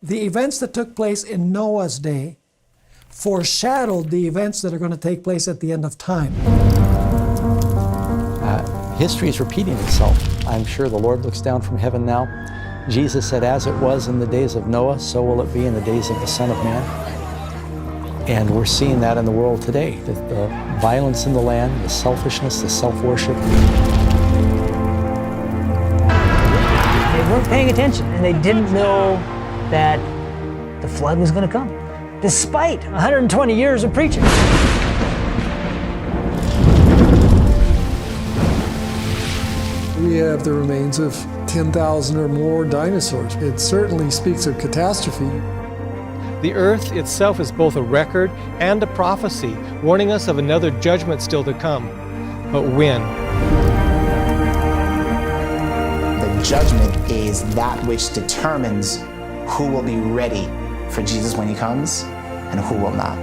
The events that took place in Noah's day foreshadowed the events that are going to take place at the end of time. History is repeating itself. I'm sure the Lord looks down from heaven now. Jesus said, as it was in the days of Noah, so will it be in the days of the Son of Man. And we're seeing that in the world today. The violence in the land, the selfishness, the self-worship. They weren't paying attention, and they didn't know that the flood was going to come, despite 120 years of preaching. We have the remains of 10,000 or more dinosaurs. It certainly speaks of catastrophe. The earth itself is both a record and a prophecy, warning us of another judgment still to come. But when? The judgment is that which determines who will be ready for Jesus when he comes and who will not.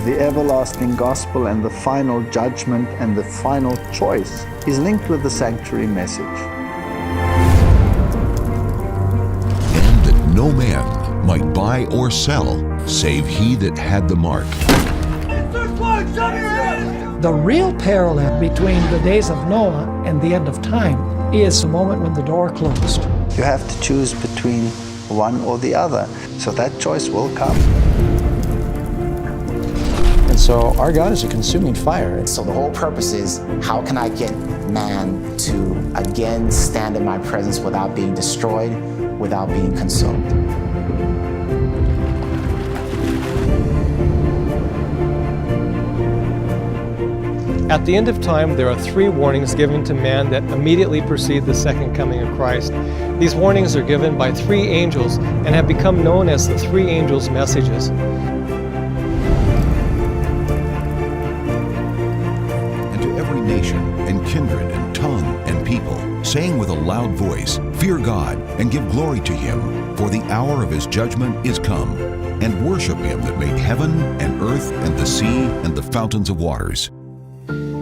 The everlasting gospel and the final judgment and the final choice is linked with the sanctuary message. And that no man might buy or sell, save he that had the mark. The real parallel between the days of Noah and the end of time is the moment when the door closed. You have to choose between one or the other, so that choice will come. And so our God is a consuming fire. So the whole purpose is, how can I get man to again stand in my presence without being destroyed, without being consumed? At the end of time, there are three warnings given to man that immediately precede the second coming of Christ. These warnings are given by three angels and have become known as the three angels' messages. And to every nation and kindred and tongue and people, saying with a loud voice, Fear God and give glory to him, for the hour of his judgment is come. And worship him that made heaven and earth and the sea and the fountains of waters.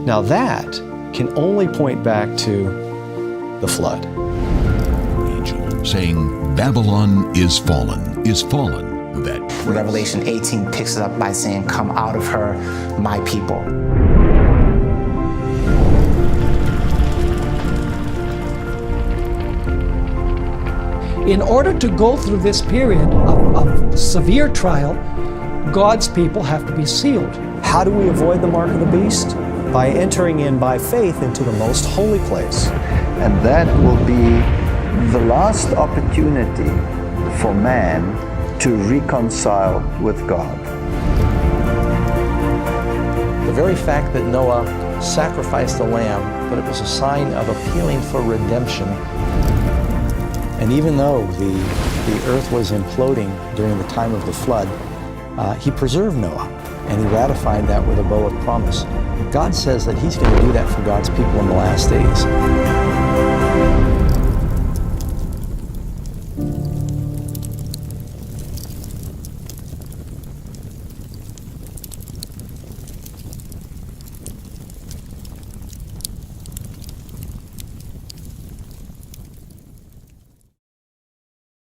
Now that can only point back to the flood. Angel saying, Babylon is fallen, that Revelation 18 picks it up by saying, come out of her, my people. In order to go through this period of severe trial, God's people have to be sealed. How do we avoid the mark of the beast? By entering in by faith into the most holy place. And that will be the last opportunity for man to reconcile with God. The very fact that Noah sacrificed the lamb, but it was a sign of appealing for redemption. And even though the earth was imploding during the time of the flood, he preserved Noah, and he ratified that with a bow of promise. God says that he's going to do that for God's people in the last days.